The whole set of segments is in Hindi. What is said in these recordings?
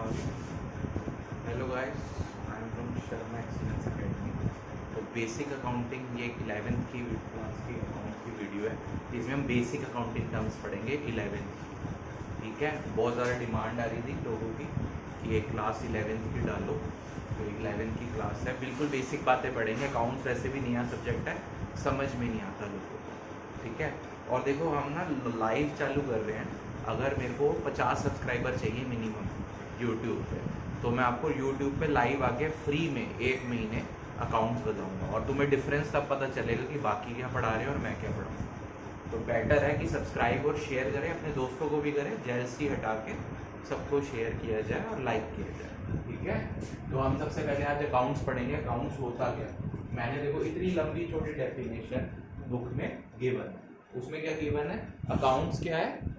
Hello guys, I am from Sharma excellence academy. तो बेसिक अकाउंटिंग ये एक 11th की क्लास की अकाउंट की वीडियो है। इसमें हम बेसिक अकाउंटिंग टर्म्स पढ़ेंगे 11th की। ठीक है, बहुत ज़्यादा डिमांड आ रही थी लोगों की कि एक क्लास 11th की डालो, तो 11th की क्लास है। बिल्कुल बेसिक बातें पढ़ेंगे। अकाउंट्स वैसे भी नया सब्जेक्ट है, समझ में नहीं आता लोगों को। ठीक है, और देखो हम ना लाइव चालू कर रहे हैं। अगर मेरे को 50 सब्सक्राइबर चाहिए मिनिमम यूट्यूब पे, तो मैं आपको यूट्यूब पे लाइव आके फ्री में 1 महीने अकाउंट्स बताऊंगा, और तुम्हें डिफरेंस तब पता चलेगा कि बाकी क्या पढ़ा रहे हैं और मैं क्या पढ़ाऊँगा। तो बेटर है कि सब्सक्राइब और शेयर करें, अपने दोस्तों को भी करें, जेलसी हटा के सबको शेयर किया जाए और लाइक किया जाए। ठीक है, तो हम सबसे पहले आज अकाउंट्स पढ़ेंगे। अकाउंट्स होता क्या, मैंने देखो इतनी लंबी छोटी डेफिनेशन बुक में गिवन है। उसमें क्या गिवन है, अकाउंट्स क्या है।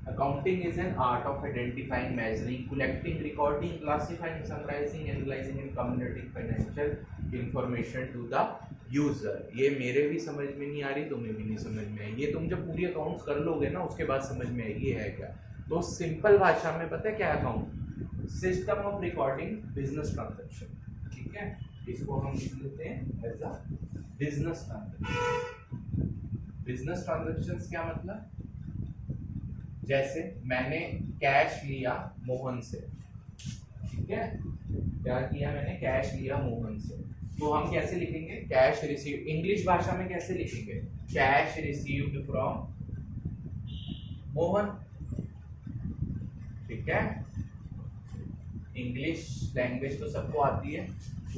Accounting is an art of identifying, measuring, collecting, recording, classifying, summarizing, analyzing and communicating financial information to the user। ये मेरे भी समझ में नहीं आ रही, तुम्हें भी नहीं समझ में आई। ये तुम जब पूरी अकाउंट्स कर लोगे ना, उसके बाद समझ में आएगी ये है क्या। तो सिंपल भाषा में पता है क्या account, system of recording business transaction. ठीक है, इसको हम लिख लेते हैं as a business transaction. Business transactions क्या मतलब, जैसे मैंने कैश लिया मोहन से। ठीक है, क्या किया मैंने, कैश लिया मोहन से। तो हम कैसे लिखेंगे, कैश रिसीव। इंग्लिश भाषा में कैसे लिखेंगे, कैश रिसीव्ड फ्रॉम मोहन। ठीक है, इंग्लिश लैंग्वेज तो सबको आती है,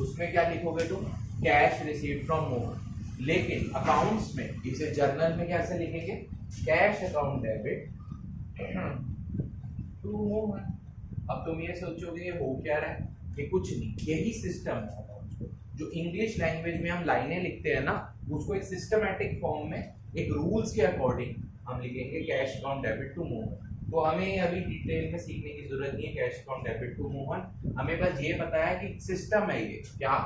उसमें क्या लिखोगे तुम, कैश रिसीव्ड फ्रॉम मोहन। लेकिन अकाउंट्स में इसे जर्नल में कैसे लिखेंगे, cash account debit to Mohan. अब तुम ये सोचोगे ये हो क्या रहा है, ये कुछ नहीं, यही सिस्टम है। जो इंग्लिश लैंग्वेज में हम लाइनें लिखते हैं ना, उसको एक सिस्टमैटिक फॉर्म में एक रूल्स के अकॉर्डिंग हम लिखेंगे cash account debit to Mohan. तो हमें अभी डिटेल में सीखने की जरूरत नहीं है cash account debit to Mohan. हमें बस ये पता है कि सिस्टम है, ये क्या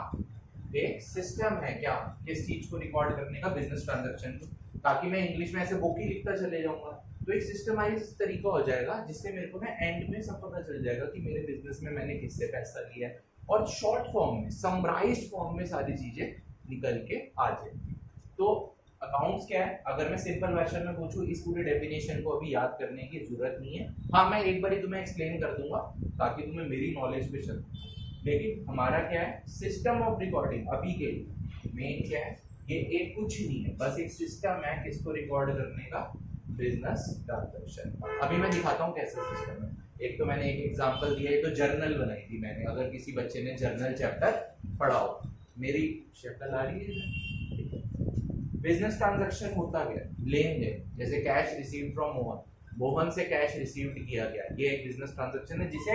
एक सिस्टम है, क्या किस चीज को रिकॉर्ड करने का, बिजनेस ट्रांजैक्शन को। ताकि मैं इंग्लिश में ऐसे बुक ही लिखता चले जाऊंगा, तो एक सिस्टमाइज तरीका हो जाएगा, जिससे मेरे को ना एंड में सब पता चल जाएगा कि मेरे बिजनेस में मैंने किससे पैसा लिया है, और शॉर्ट फॉर्म में, समराइज्ड फॉर्म में सारी चीजें निकल के आ जाएगी। तो अकाउंट्स क्या है, अगर मैं सिंपल वर्जन में पूछूं, इस पूरे डेफिनेशन को अभी याद करने की जरूरत नहीं है। हाँ, मैं एक बार ही तुम्हें एक्सप्लेन कर दूंगा ताकि तुम्हें मेरी नॉलेज पे चले। लेकिन हमारा क्या है, सिस्टम ऑफ रिकॉर्डिंग अभी के मेन क्या है, ये एक कुछ नहीं है, बस एक सिस्टम है किसको रिकॉर्ड करने का, बिजनेस ट्रांजैक्शन। अभी मैं दिखाता हूँ कैसे सिस्टम है। एक तो मैंने एक एग्जांपल दिया, ये तो जर्नल बनाई थी मैंने। अगर किसी बच्चे ने जर्नल चैप्टर पढ़ा हो, मेरी शक्ल आ रही है। बिजनेस ट्रांजैक्शन होता क्या, लेन देन, जैसे cash received from Mohan, Mohan से कैश रिसीव्ड किया गया, ये एक बिजनेस ट्रांजैक्शन है जिसे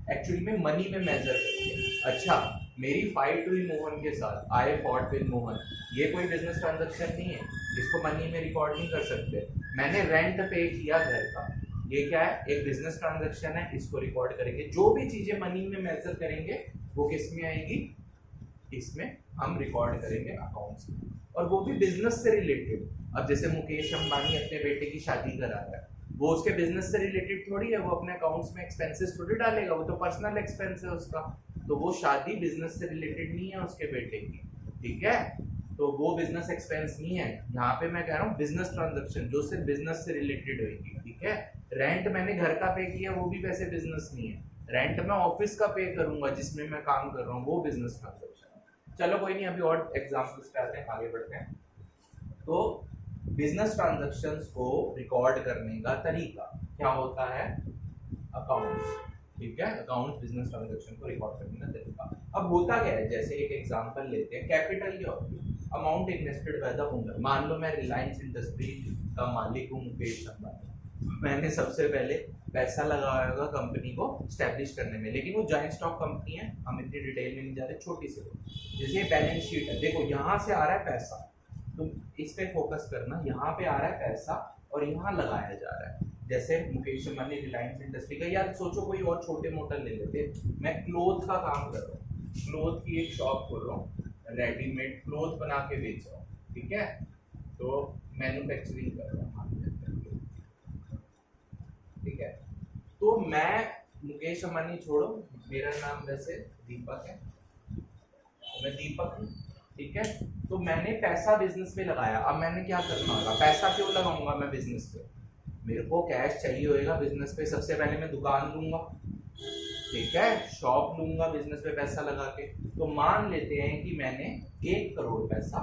एक्चुअली में मनी में मेजर करते हैं। अच्छा, मेरी फाइट हुई मोहन के साथ, आई फॉट विद मोहन, ये कोई बिजनेस ट्रांजैक्शन नहीं है, इसको मनी में रिकॉर्ड नहीं कर सकते। मैंने रेंट पे किया घर का, ये क्या है, एक बिजनेस ट्रांजैक्शन है, इसको रिकॉर्ड करेंगे। जो भी चीजें मनी में मेजर करेंगे वो किस में आएगी, इसमें हम रिकॉर्ड करेंगे अकाउंट्स में, और वो भी बिजनेस से रिलेटेड। अब जैसे मुकेश अंबानी अपने बेटे की शादी करा रहा है, वो उसके बिजनेस से रिलेटेड थोड़ी है, वो अपने अकाउंट्स में एक्सपेंसेस थोड़ी डालेगा, वो तो पर्सनल एक्सपेंस है उसका। तो वो शादी बिजनेस से रिलेटेड नहीं है उसके बेटे की। ठीक है, तो वो बिजनेस एक्सपेंस नहीं है। यहाँ पे मैं कह रहा हूँ बिजनेस ट्रांजैक्शन जो सिर्फ बिजनेस से रिलेटेड होगी। ठीक है, रेंट मैंने घर का पे किया, वो भी वैसे बिजनेस नहीं है। रेंट मैं ऑफिस का पे करूंगा जिसमें मैं काम कर रहा हूँ, वो बिजनेस ट्रांजैक्शन है। चलो कोई नहीं, अभी और एग्जाम्पल्स पे आते हैं, आगे बढ़ते हैं। तो बिजनेस ट्रांजैक्शंस को रिकॉर्ड करने का तरीका क्या होता है, अकाउंट्स। ठीक है, अकाउंट्स बिजनेस ट्रांजैक्शन को रिकॉर्ड करने का तरीका। अब होता क्या है, जैसे एक एग्जांपल लेते हैं, कैपिटल क्या होती है, amount invested by the owner. मान लो मैं रिलायंस इंडस्ट्री का मालिक हूँ, मुकेश अंबानी। मैंने सबसे पहले पैसा लगाया होगा कंपनी को स्टैब्लिश करने में, लेकिन वो जॉइंट स्टॉक कंपनी है, हम इतनी डिटेल में नहीं जा रहे, छोटी सी। जैसे बैलेंस शीट है, देखो यहाँ से आ रहा है पैसा, तुम इस पे फोकस करना, यहाँ पे आ रहा है पैसा और यहाँ लगाया जा रहा है। जैसे मुकेश अंबानी रिलायंस इंडस्ट्री का, यार सोचो कोई और छोटे मोटा ले लेते, मैं क्लोथ का काम कर रहा हूँ, क्लोथ की एक शॉप खोल रहा हूँ, रेडीमेड क्लोथ बना के बेच रहा हूँ। ठीक है, तो मैन्युफैक्चरिंग कर रहा हूँ। ठीक है, तो तो मैं मुकेश अंबानी छोड़ो, मेरा नाम वैसे दीपक है, तो मैं दीपक हूँ, ठीक है। तो मैंने पैसा बिजनेस पे लगाया। अब मैंने क्या करना होगा, पैसा क्यों लगाऊंगा मैं बिजनेस पे, मेरे को कैश चाहिए होगा बिजनेस पे। सबसे पहले मैं दुकान लूंगा, ठीक है, शॉप लूंगा बिजनेस पे पैसा लगा के। तो मान लेते हैं कि मैंने 1 करोड़ पैसा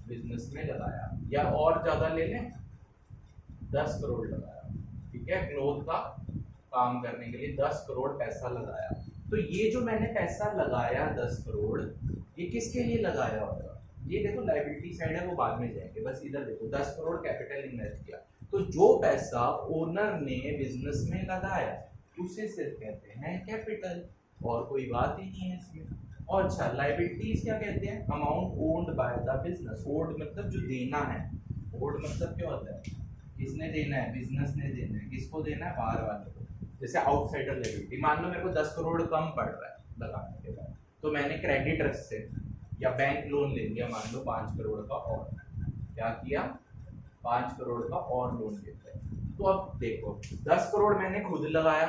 बिजनेस में लगाया, या और ज्यादा ले लें 10 करोड़ लगाया, ठीक है, क्लोथ का काम करने के लिए 10 करोड़ पैसा लगाया। तो ये जो मैंने पैसा लगाया 10 करोड़, ये किसके लिए लगाया होगा, ये देखो लायबिलिटी साइड है, वो बाद में जाएंगे, बस इधर देखो 10 करोड़ कैपिटल इन्वेस्ट किया। तो जो पैसा ओनर ने बिजनेस में लगाया उसे सिर्फ कहते हैं कैपिटल, और कोई बात ही नहीं है इसमें। और अच्छा, लायबिलिटीज क्या कहते हैं, amount owned by the business. Owned मतलब जो देना है, ओन्ड मतलब क्या होता है, किसने देना है, बिजनेस ने देना है। किसको देना है, बाहर वाले को। जैसे आउटसाइडर लायबिलिटी, मान लो मेरे को 10 करोड़ कम पड़ रहा है लगाने के बाद, तो मैंने क्रेडिटर्स से या बैंक लोन ले लिया, मान लो 5 करोड़ का, और क्या किया, 5 करोड़ का और लोन लेते हैं। तो अब देखो 10 करोड़ मैंने खुद लगाया,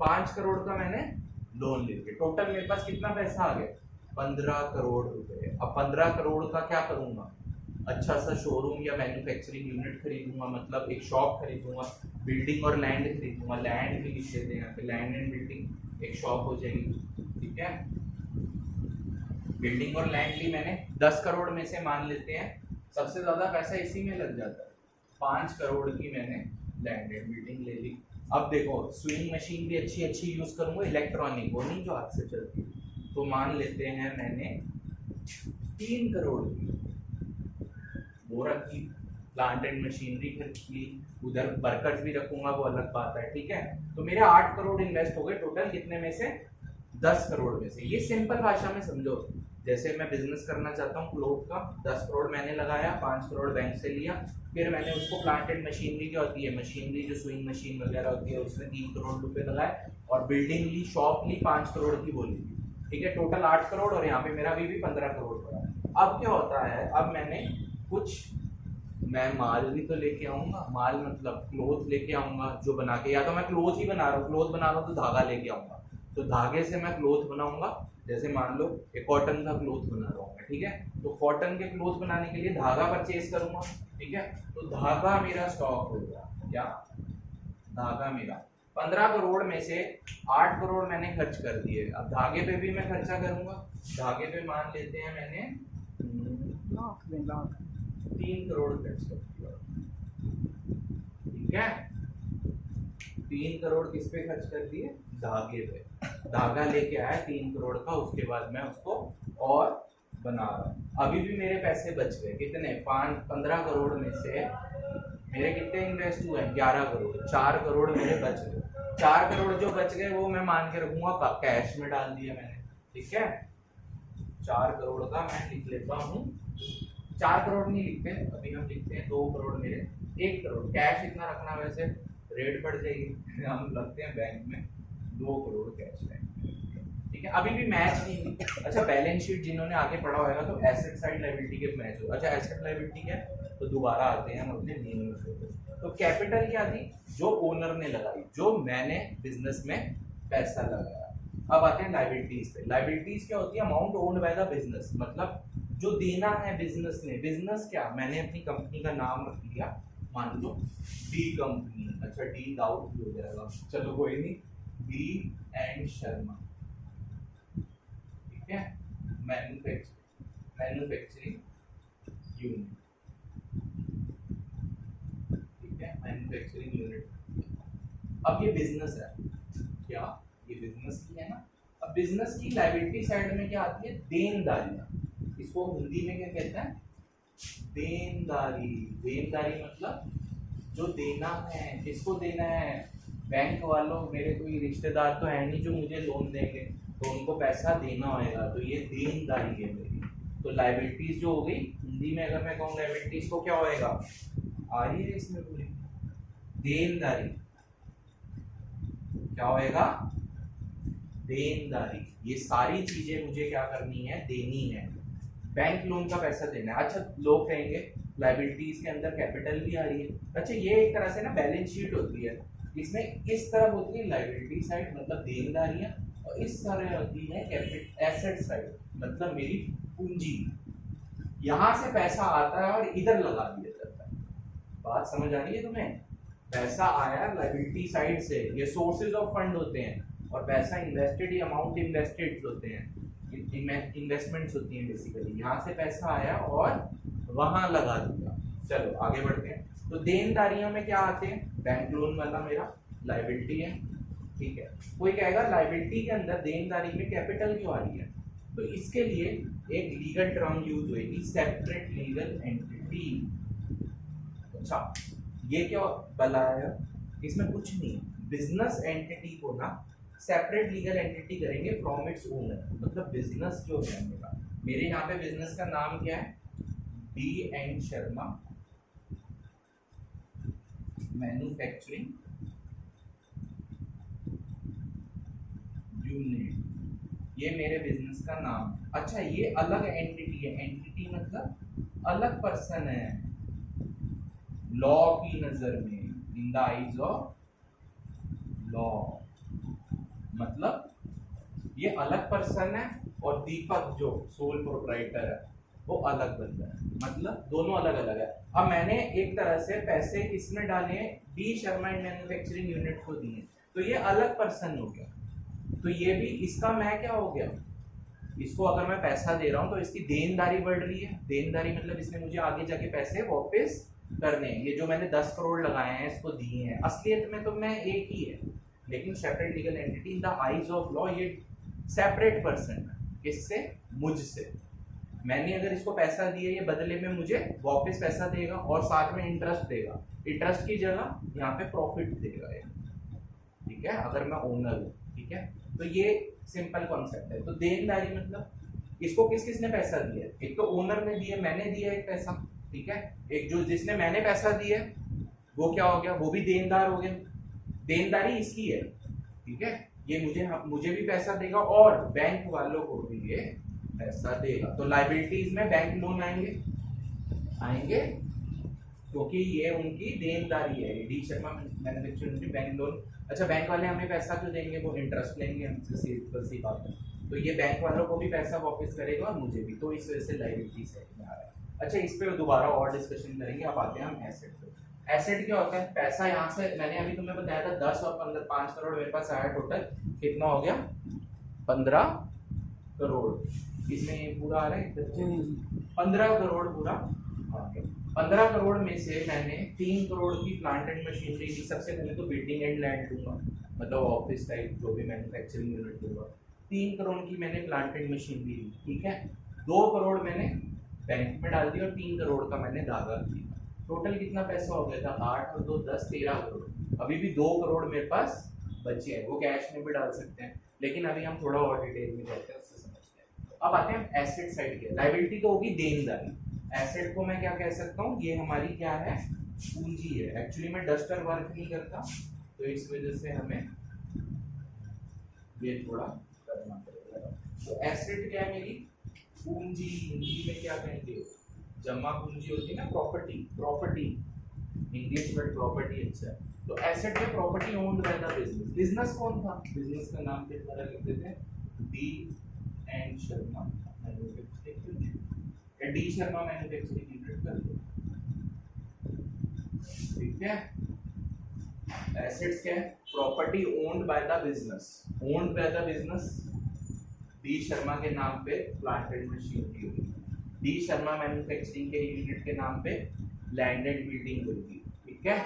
5 करोड़ का मैंने लोन ले लिया, टोटल मेरे पास कितना पैसा आ गया, 15 करोड़ रुपए। अब 15 करोड़ का क्या करूंगा, अच्छा सा शोरूम या मैन्युफैक्चरिंग यूनिट खरीदूंगा, मतलब एक शॉप खरीदूंगा, बिल्डिंग और लैंड खरीदूंगा, लैंड भी लिख देते हैं यहाँ पे, लैंड एंड बिल्डिंग एक शॉप हो जाएगी, ठीक है। बिल्डिंग और लैंड ली मैंने 10 करोड़ में से, मान लेते हैं सबसे ज्यादा पैसा इसी में लग जाता है, 5 करोड़ की मैंने लैंड एंड बिल्डिंग ले ली। अब देखो स्विंग मशीन भी अच्छी अच्छी यूज करूंगा, इलेक्ट्रॉनिक, वो नहीं जो हाथ से चलती। तो मान लेते हैं मैंने 3 करोड़ की वो रखी, प्लांट एंड मशीनरी खरीद ली, उधर वर्कर्स भी रखूंगा, वो अलग बात है, ठीक है। तो मेरे 8 करोड़ इन्वेस्ट हो गए टोटल, कितने में से, 10 करोड़ में से। ये सिंपल भाषा में समझो, जैसे मैं बिजनेस करना चाहता हूँ क्लोथ का, 10 करोड़ मैंने लगाया, 5 करोड़ बैंक से लिया, फिर मैंने उसको प्लांट एंड मशीनरी क्या होती है, मशीनरी जो स्विंग मशीन वगैरह होती है, उसमें 3 करोड़ रुपए लगाए, और बिल्डिंग ली, शॉप ली, 5 करोड़ की बोली, ठीक है, टोटल 8 करोड़, और यहाँ पे मेरा अभी भी 15 करोड़ पड़ा। अब क्या होता है, अब मैंने कुछ, मैं माल भी तो लेके आऊंगा, माल मतलब क्लोथ लेके आऊंगा जो बना के, या तो मैं क्लोथ ही बना रहा हूँ, क्लोथ बना रहा हूँ तो धागा लेके आऊंगा, तो धागे से मैं क्लोथ बनाऊंगा। जैसे मान लो एक कॉटन का क्लोथ बना रहा हूँ मैं, ठीक है, तो कॉटन के क्लोथ बनाने के लिए धागा परचेज करूंगा, ठीक है। तो धागा मेरा स्टॉक हो गया, क्या, धागा मेरा 15 करोड़ में से 8 करोड़ मैंने खर्च कर दिए। अब धागे पे भी मैं खर्चा करूंगा, धागे पे मान लेते हैं मैंने 3 करोड़ खर्च कर दिया, ठीक है। 3 करोड़ किस पे खर्च कर दिए, धागे पे। धागा लेके आया 3 करोड़ का, उसके बाद मैं उसको और बना रहा हूँ। अभी भी मेरे पैसे बच गए, कितने, 15 करोड़ में से मेरे कितने इन्वेस्ट हुए, 11 करोड़, 4 करोड़ मेरे बच गए। 4 करोड़ जो बच गए वो मैं मान के रखूंगा कैश में डाल दिया मैंने, ठीक है। 4 करोड़ का मैं लिख लेता हूँ, 4 करोड़ नहीं लिखते अभी, हम लिखते हैं 2 करोड़ मेरे, 1 करोड़ कैश इतना रखना, वैसे रेट बढ़ जाएगी, हम लगते हैं बैंक में 2 करोड़ कैश बैंक, ठीक है। अभी भी मैच नहीं हुई। अच्छा, बैलेंस शीट जिन्होंने आगे पढ़ा होगा तो एसेट साइड लायबिलिटी के मैच हो। अच्छा, एसेट लायबिलिटी क्या है, तो दोबारा आते हैं हम अपने मेन पे। तो कैपिटल क्या थी, जो ओनर ने लगाई, जो मैंने बिजनेस में पैसा लगाया। अब आते हैं लायबिलिटीज पे। लायबिलिटीज क्या होती है, amount owned by the business, मतलब जो देना है बिजनेस ने। बिजनेस क्या, मैंने अपनी कंपनी का नाम रख लिया, मान लो डी कंपनी, अच्छा डी डाउट भी हो जाएगा, चलो कोई नहीं, डी एंड शर्मा, ठीक है, मैन्युफैक्चरिंग यूनिट, ठीक है, मैन्युफैक्चरिंग यूनिट। अब ये बिजनेस है, क्या ये बिजनेस की है ना। अब बिजनेस की लायबिलिटी साइड में क्या आती है, देनदारियां, इसको हिंदी में क्या कहते हैं, देनदारी। देनदारी मतलब जो देना है, किसको देना है, बैंक वालों, मेरे कोई रिश्तेदार तो है नहीं जो मुझे लोन देंगे, तो उनको पैसा देना होगा, तो ये देनदारी है मेरी। तो लायबिलिटीज जो हो गई, हिंदी में अगर मैं कहूँ लायबिलिटीज को क्या होएगा, आ रही है इसमें पूरी, देनदारी, क्या होएगा, देनदारी। ये सारी चीजें मुझे क्या करनी है, देनी है। बैंक लोन का पैसा देना है। अच्छा, लोग कहेंगे लायबिलिटीज के अंदर कैपिटल भी आ रही है। अच्छा, ये एक तरह से ना बैलेंस शीट होती है इसमें इस तरफ होती है लाइबिलिटी साइड मतलब देनदारियां, और इस तरह होती है एसेट साइड मतलब मेरी पूंजी। यहां से पैसा आता है और इधर लगा दिया जाता है। बात समझ आ रही है तुम्हें? पैसा आया लाइबिलिटी साइड से, ये सोर्सेज ऑफ फंड होते हैं, और पैसा इन्वेस्टेड या अमाउंट इन्वेस्टेड होते हैं, इन्वेस्टमेंट्स होती हैं बेसिकली। यहाँ से पैसा आया और वहां लगा दिया। चलो आगे बढ़ते हैं। तो देनदारियों में क्या आते हैं? बैंक लोन वाला मेरा लाइबिलिटी है, ठीक है। कोई कहेगा लाइबिलिटी के अंदर देनदारी में कैपिटल क्यों आ रही है? तो इसके लिए एक लीगल टर्म यूज हुई, सेपरेट लीगल एंटिटी। अच्छा ये क्या बनाया? इसमें कुछ नहीं, बिजनेस एंटिटी को ना सेपरेट लीगल एंटिटी करेंगे फ्रॉम इट्स ओनर। मतलब बिजनेस जो है मेरे यहाँ पे बिजनेस का नाम क्या है? D and Sharma manufacturing unit, ये मेरे बिजनेस का नाम। अच्छा ये अलग एंटिटी है, एंटिटी मतलब अलग पर्सन है लॉ की नजर में, in the eyes of law. मतलब ये अलग पर्सन है और दीपक जो सोल प्रोप्राइटर है वो अलग बंदा है, मतलब दोनों अलग अलग है। अब मैंने एक तरह से पैसे किसमें डाले हैं? D Sharma and manufacturing unit को दिए, तो ये अलग पर्सन हो गया। तो ये भी इसका मैं क्या हो गया? इसको अगर मैं पैसा दे रहा हूँ तो इसकी देनदारी बढ़ रही है। देनदारी मतलब इसने मुझे आगे जाके पैसे वापस करने हैं। ये जो मैंने 10 करोड़ लगाए हैं इसको दिए हैं, असलियत में तो मैं एक ही है, लेकिन separate legal entity in the eyes of law ये सेपरेट पर्सन है। किससे? मुझसे। मैंने अगर इसको पैसा दिया, ये बदले में मुझे वापस पैसा देगा और साथ में इंटरेस्ट देगा। इंटरेस्ट की जगह यहाँ पे प्रॉफिट देगा ये, ठीक है, अगर मैं ओनर हूँ, ठीक है। तो ये सिंपल कॉन्सेप्ट है। तो देनदारी मतलब इसको किस किसने पैसा दिया? एक तो ओनर ने दिया, मैंने दिया एक पैसा, ठीक है। एक जो जिसने मैंने पैसा दिया वो क्या हो गया? वो भी देनदार हो गया। देनदारी इसकी है, ठीक है। ये मुझे भी पैसा देगा और बैंक वालों को भी ये पैसा देगा। तो लायबिलिटीज में बैंक लोन आएंगे क्योंकि ये उनकी देनदारी है। D Sharma manufacturing bank loan. अच्छा बैंक वाले हमें पैसा क्यों देंगे? वो इंटरेस्ट लेंगे हमसे, सी बात है। तो ये बैंक वालों को भी पैसा वापस करेगा और मुझे भी, तो इस वजह से लायबिलिटी साइड में आ रहा है। अच्छा इस पे दोबारा और डिस्कशन करेंगे। अब आते हैं हम एसेट पे। एसेट क्या होता है? पैसा यहाँ से मैंने अभी तुम्हें बताया था 10 और 15, 5 करोड़ मेरे पास आया टोटल। कितना हो गया? 15 करोड़। इसमें पूरा आ रहा है 15 करोड़ पूरा आ गया। 15 करोड़ में से मैंने 3 करोड़ की प्लांट एंड मशीनरी ली। सबसे पहले तो बिल्डिंग एंड लैंड लूंगा, मतलब ऑफिस टाइप जो भी मैन्युफैक्चरिंग यूनिट लूंगा। 3 करोड़ की मैंने प्लांट एंड मशीनरी ली, ठीक है। 2 करोड़ मैंने बैंक में डाल दी और 3 करोड़ का मैंने दागा किया। टोटल कितना पैसा हो गया था? 8 और 2 10, 13 करोड़। अभी भी 2 करोड़ मेरे पास बचे हैं, वो कैश में भी डाल सकते हैं, लेकिन अभी हम थोड़ा और डिटेल में जाते हैं, उससे समझते हैं। अब आते हैं एसेट साइड के। लायबिलिटी तो होगी देनदारी। एसेट को मैं क्या कह सकता हूँ? ये हमारी क्या है? पूंजी है। एक्चुअली मैं डस्टर वर्क नहीं करता तो इस वजह से हमें ये थोड़ा करना पड़ेगा। तो एसेट क्या है? मेरी पूंजी। हिंदी में क्या कहेंगे? जमा पूंजी होती है ना, प्रॉपर्टी इंग्लिश वर्ड प्रॉपर्टी। अच्छा तो एसेट में property owned by the business. Business कौन था? बिजनेस का नाम किस तरह लिख देते हैं? D and Sharma manufacturing unit. D Sharma manufacturing unit कर दो, ठीक है। एसेट्स क्या है? Property owned by the business. Owned by the business D Sharma के नाम पे प्लांट एंड मशीनरी होगी। डी शर्मा मैन्युफैक्चरिंग के यूनिट के नाम पे लैंड एंड बिल्डिंग होगी, ठीक है।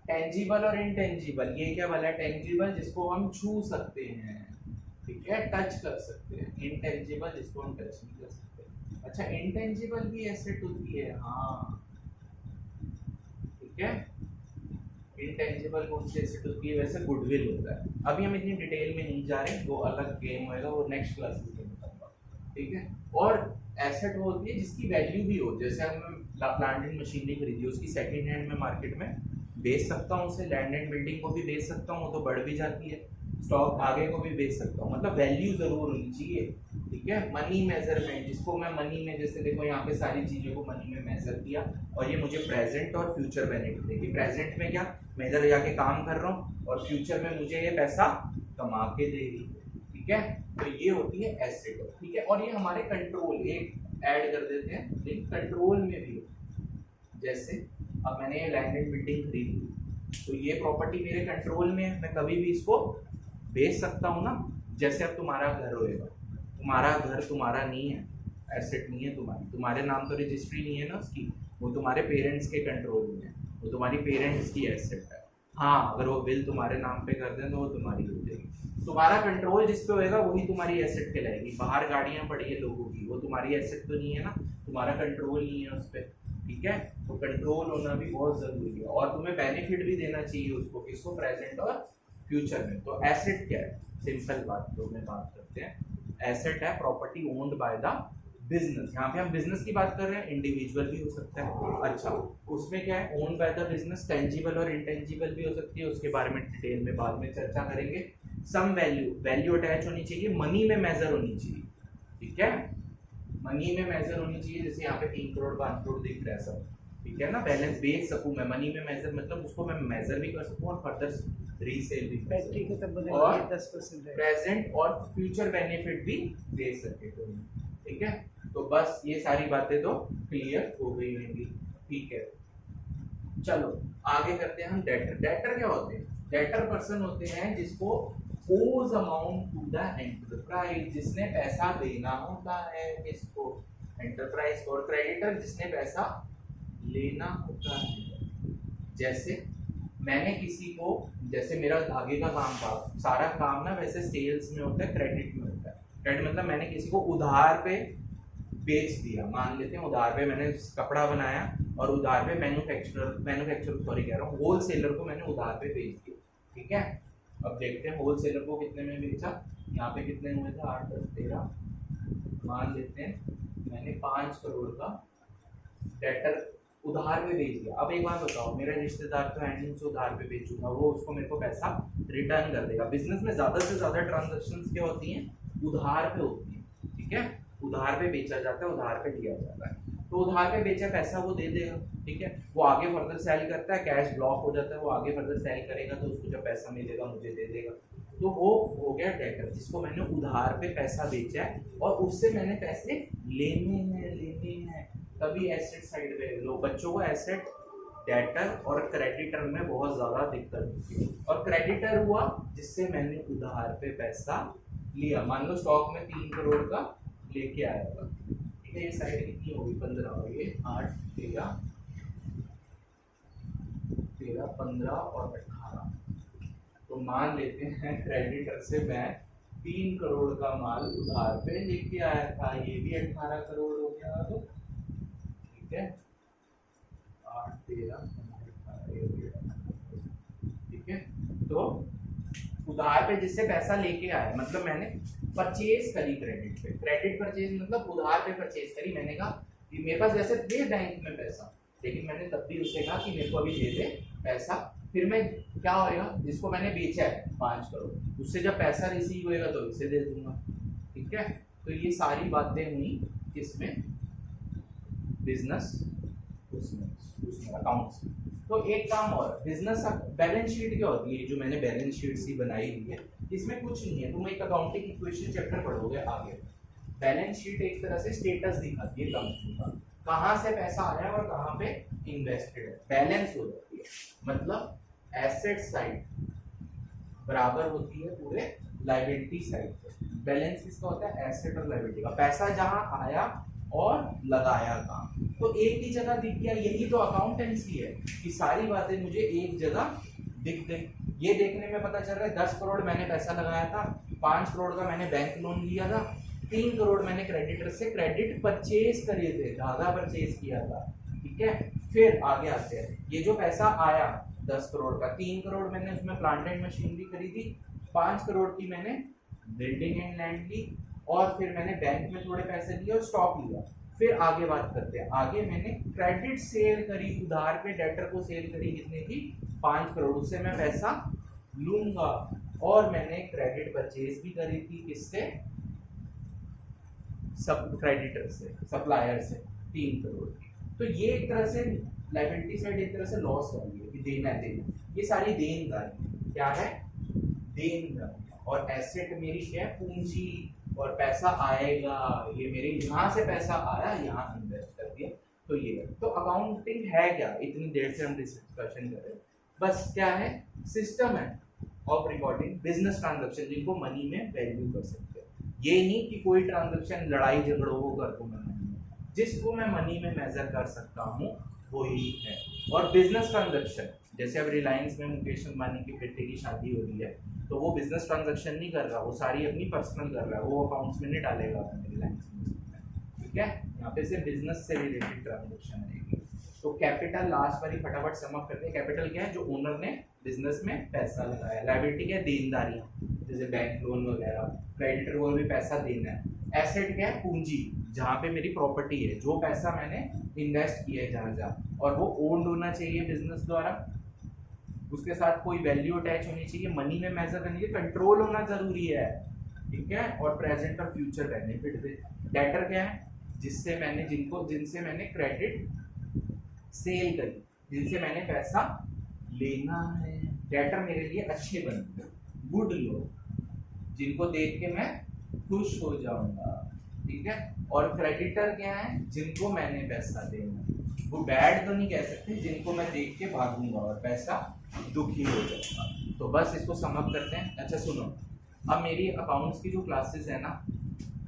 टेंजिबल और इनटेंजिबल, ये क्या वाला है? टेंजिबल जिसको हम छू सकते हैं, ठीक है, टच कर सकते हैं। इनटेंजिबल जिसको हम टच नहीं कर सकते। अच्छा इनटेंजिबल भी एसेट होती है, हाँ, ठीक है। इनटेंजिबल कौन सी एसेट होती है? वैसे गुडविल होता है। अभी हम इतनी डिटेल में नहीं जा रहे, वो अलग गेम होएगा, वो नेक्स्ट क्लासेस में बताऊंगा, ठीक है। और एसेट वो होती है जिसकी वैल्यू भी हो, जैसे हम प्लांट एंड मशीनरी खरीदी, उसकी सेकंड हैंड में मार्केट में बेच सकता हूँ उसे। लैंड एंड बिल्डिंग को भी बेच सकता हूँ, वो तो बढ़ भी जाती है। स्टॉक आगे को भी बेच सकता हूँ, मतलब वैल्यू जरूर होनी चाहिए, ठीक है। मनी मेजरमेंट, जिसको मैं मनी में, जैसे देखो यहाँ पे सारी चीजों को मनी में मेजर किया और ये मुझे प्रेजेंट और फ्यूचर बेनिफिट देगी। प्रेजेंट में क्या, मैं इधर जाके काम कर रहा हूँ और फ्यूचर में मुझे ये पैसा कमा के देगी, ठीक है। तो ये होती है एसेट, ठीक है। और ये हमारे कंट्रोल, एक ऐड कर देते हैं, लेकिन कंट्रोल में भी, जैसे अब मैंने ये लैंड एंड बिल्डिंग खरीदी तो ये प्रॉपर्टी मेरे कंट्रोल में है, मैं कभी भी इसको बेच सकता हूँ ना। जैसे अब तुम्हारा घर होएगा, तुम्हारा घर तुम्हारा नहीं है, एसेट नहीं है तुम्हारी, तुम्हारे नाम तो रजिस्ट्री नहीं है ना उसकी, वो तुम्हारे पेरेंट्स के कंट्रोल में है, वो तुम्हारी पेरेंट्स की एसेट है। हाँ, अगर वो बिल तुम्हारे नाम पे कर दें तो वो तुम्हारी हो जाएगी। तुम्हारा कंट्रोल जिस पे होएगा वही तुम्हारी एसेट कहलाएगी। बाहर गाड़ियां पड़ी है लोगों की, वो तुम्हारी एसेट तो नहीं है ना, तुम्हारा कंट्रोल नहीं है उस पर, ठीक है। तो कंट्रोल होना भी बहुत जरूरी है और तुम्हें बेनिफिट भी देना चाहिए उसको, किसको, प्रेजेंट और फ्यूचर में। तो एसेट क्या है, सिंपल बात तो में बात करते हैं। एसेट है property owned by the business, यहाँ पे हम बिजनेस की बात कर रहे हैं, इंडिविजुअल भी हो सकता है। अच्छा, उसमें क्या है, owned by the business, tangible और इंटेंजिबल भी हो सकती है, उसके बारे में डिटेल में बाद में चर्चा करेंगे। सम वैल्यू, वैल्यू अटैच होनी चाहिए, मनी में मेजर होनी चाहिए, ठीक है, मनी में मेजर होनी चाहिए। जैसे यहाँ पे 3 करोड़ 5 करोड़ दिख रहा है सब, ठीक है ना, बैलेंस बेच सकूं मैं, मनी में मेजर मतलब उसको मैं मेजर भी कर सकूं और फर्दर रीसेल भी कर सकूं, और 10% प्रेजेंट और फ्यूचर बेनिफिट भी दे सके तो, ठीक है। तो बस ये सारी बातें तो क्लियर हो गई होंगी, ठीक है। चलो आगे करते हैं हम डेटर। डेटर क्या होते हैं, डेटर पर्सन होते हैं जिसको ओज अमाउंट टू द एंटरप्राइज, जिसने पैसा देना होता है किसको, एंटरप्राइज को। और क्रेडिटर जिसने पैसा लेना होता है। जैसे मैंने किसी को, जैसे मेरा धागे का काम था, सारा काम ना वैसे सेल्स में होता है, क्रेडिट में होता है। क्रेडिट मतलब मैंने किसी को उधार पे बेच दिया, मान लेते हैं उधार पे मैंने कपड़ा बनाया और उधार पे मैन्युफैक्चरर सॉरी कह रहा हूँ, होलसेलर को मैंने उधार पे बेच दिया, ठीक है। अब देखते हैं होलसेलर को कितने में बेचा, यहाँ पे कितने हुए थे, 8 10 13, मान लेते हैं मैंने 5 करोड़ का डेटर उधार पे बेच दिया। अब एक बात बताओ, मेरा रिश्तेदार तो हैंडलूम से उधार पे बेचूंगा, वो उसको मेरे को पैसा रिटर्न कर देगा। बिजनेस में ज्यादा से ज्यादा ट्रांजेक्शन्स क्या होती हैं, उधार पे होती है, ठीक है। उधार पे बेचा जाता है, उधार पे लिया जाता है। तो उधार पे बेचा पैसा वो दे देगा, ठीक है। वो आगे फर्दर सेल करता है, कैश ब्लॉक हो जाता है, वो आगे फर्दर सेल करेगा तो उसको जब पैसा मिलेगा मुझे दे देगा। तो वो हो गया डेटर, जिसको मैंने उधार पे पैसा बेचा है और उससे मैंने पैसे लेने हैं। तभी एसेट साइड पे लो, बच्चों को एसेट, डेटर और क्रेडिटर में बहुत ज्यादा दिक्कत होती है। और क्रेडिटर हुआ जिससे मैंने उधार पे पैसा लिया, मान लो स्टॉक में 3 करोड़ का लेके आया था, ठीक है। ये साइड कितनी होगी, 15 होगी, 8 13 15 और 18। तो मान लेते हैं क्रेडिटर से मैं 3 करोड़ का माल उधार पे लेके आया था, ये भी 18 करोड़ हो गया। तो ठीक है, 8 13 ठीक है। तो उधार पे जिससे पैसा लेके आया, मतलब मैंने परचेज करी क्रेडिट पे, क्रेडिट परचेज मतलब उधार पे परचेज करी। मैंने कहा कि मेरे पास जैसे थे बैंक में पैसा, लेकिन मैंने तब भी उससे कहा कि मेरे को अभी दे दे पैसा। फिर मैं क्या होएगा, जिसको मैंने बेचा है 5 करोड़, उससे जब पैसा रिसीव होएगा तो इसे दे दूंगा, ठीक है। तो ये सारी बातें हुई किसमें, बिजनेस उसमें अकाउंट्स। तो एक काम और, बिजनेस बैलेंस शीट क्या होती है, जो मैंने बैलेंस शीट सी बनाई हुई है, इसमें कुछ नहीं है। तुम एक अकाउंटिंग इक्वेशन चैप्टर पढ़ोगे आगे। बैलेंस शीट एक तरह से स्टेटस दिखाती है कंपनी का, कहाँ से पैसा आया और कहाँ पे इन्वेस्टेड है, बैलेंस हो जाती है। मतलब एसेट साइड बराबर होती है पूरे लायबिलिटी साइड से। बैलेंस किसका होता है, एसेट और लायबिलिटी का। पैसा जहाँ आया और लगाया काम, तो एक ही जगह दिख गया। यही तो अकाउंटेंसी है कि सारी बातें मुझे एक जगह दिख गई। ये देखने में पता चल रहा है 10 करोड़ मैंने पैसा लगाया था, 5 करोड़ का मैंने बैंक लोन लिया था, 3 करोड़ मैंने क्रेडिटर से क्रेडिट परचेज करे थे, धागा परचेज किया था, ठीक है। फिर आगे आते हैं, ये जो पैसा आया 10 करोड़ का, 3 करोड़ मैंने उसमें प्लांट एंड मशीनरी खरीदी, 5 करोड़ की मैंने बिल्डिंग एंड लैंड ली, और फिर मैंने बैंक में थोड़े पैसे लिए और स्टॉक लिया। फिर आगे बात करते हैं, आगे मैंने क्रेडिट सेल करी, उधार पे डेटर को सेल करी, कितने की, 5 करोड़, उससे मैं पैसा लूंगा और मैंने क्रेडिट परचेज भी करी थी, किससे? सब क्रेडिटर से, सप्लायर से, 3 करोड़ की। तो ये एक तरह से लायबिलिटी साइड एक तरह से लॉस वाली है कि देना है देना, ये सारी देनदारी क्या है? देनदारी। और एसेट मेरी क्या है? पूंजी, और पैसा आएगा, ये मेरे यहाँ से पैसा आया, यहाँ इन्वेस्ट कर दिया। तो ये तो अकाउंटिंग है क्या? इतनी देर से हम डिस्कशन कर रहे हैं, बस क्या है? सिस्टम है ऑफ रिकॉर्डिंग बिजनेस ट्रांजैक्शन जिनको मनी में वैल्यू कर सकते हैं। ये नहीं कि कोई ट्रांजैक्शन लड़ाई झगड़ों को कर दूं मैं मनी में, जिसको मैं मनी में मेजर कर सकता हूँ वही है। और बिजनेस ट्रांजैक्शन जैसे अब रिलायंस में मुकेश अंबानी की बेटे की शादी हो रही है, तो वो बिजनेस ट्रांजैक्शन नहीं कर रहा, वो सारी अपनी पर्सनल कर रहा है, वो अकाउंट्स में नहीं डालेगा अपने रिलायंस में, ठीक है? यहाँ पे से बिजनेस से रिलेटेड ट्रांजैक्शन आएगी। तो कैपिटल लास्ट वाली फटाफट समअप करते हैं। कैपिटल क्या है? जो ओनर ने बिजनेस में पैसा लगाया। लायबिलिटी क्या है? देनदारियां, जैसे बैंक लोन वगैरह, क्रेडिटर को भी पैसा देना है। एसेट क्या है? पूंजी, जहाँ पे मेरी प्रॉपर्टी है, जो पैसा मैंने इन्वेस्ट किया है जहाँ जहाँ, और वो ओन्ड होना चाहिए बिजनेस द्वारा, उसके साथ कोई वैल्यू अटैच होनी चाहिए, मनी में मेजर करने के कंट्रोल होना जरूरी है, ठीक है? और प्रेजेंट और फ्यूचर बेनिफिट दे। डेटर क्या है? जिससे मैंने क्रेडिट सेल करी, जिनसे मैंने पैसा लेना है। डेटर मेरे लिए अच्छे बनते, गुड लोग, जिनको देख के मैं खुश हो जाऊंगा, ठीक है? और क्रेडिटर क्या है? जिनको मैंने पैसा देना। वो बैड तो नहीं कह सकते, जिनको मैं देख के भागूंगा और पैसा दुखी हो जाऊंगा। तो बस इसको समअप करते हैं। अच्छा सुनो, अब मेरी अकाउंट्स की जो क्लासेस है ना,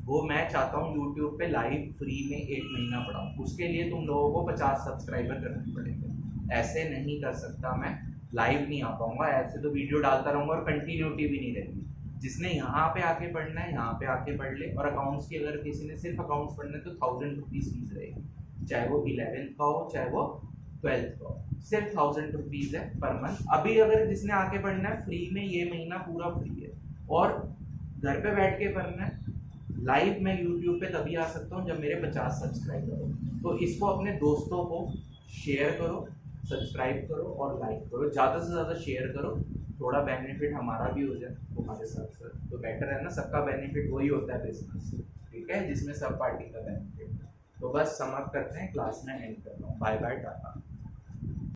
वो मैं चाहता हूँ यूट्यूब पे लाइव फ्री में 1 महीना पढ़ाऊँ। उसके लिए तुम लोगों को 50 सब्सक्राइबर करने पड़ेंगे। ऐसे नहीं कर सकता मैं, लाइव नहीं आ पाऊंगा, ऐसे तो वीडियो डालता रहूँगा और कंटिन्यूटी भी नहीं रहेगी। जिसने यहाँ पे आके पढ़ना है यहाँ पे आके पढ़ ले। और अकाउंट्स की अगर किसी ने सिर्फ अकाउंट्स पढ़ना है तो 1000 रुपीज़ फीस रहेगी, चाहे वो 11th का हो चाहे वो 12th का हो, सिर्फ 1000 रुपीज़ है पर मंथ। अभी अगर जिसने आके पढ़ना है फ्री में, ये महीना पूरा फ्री है। और घर पे बैठ के पढ़ना है, लाइव मैं यूट्यूब पे तभी आ सकता हूँ जब मेरे 50 सब्सक्राइबर हो। तो इसको अपने दोस्तों को शेयर करो, सब्सक्राइब करो और लाइक करो, ज़्यादा से ज़्यादा शेयर करो, थोड़ा बेनिफिट हमारा भी हो जाए तुम्हारे साथ साथ। तो बेटर है ना, सबका बेनिफिट वही होता है बिजनेस, ठीक है, जिसमें सब पार्टी का बेनिफिट। तो बस समअप करते हैं, क्लास में एंड कर रहा हूँ। Bye bye, Tata.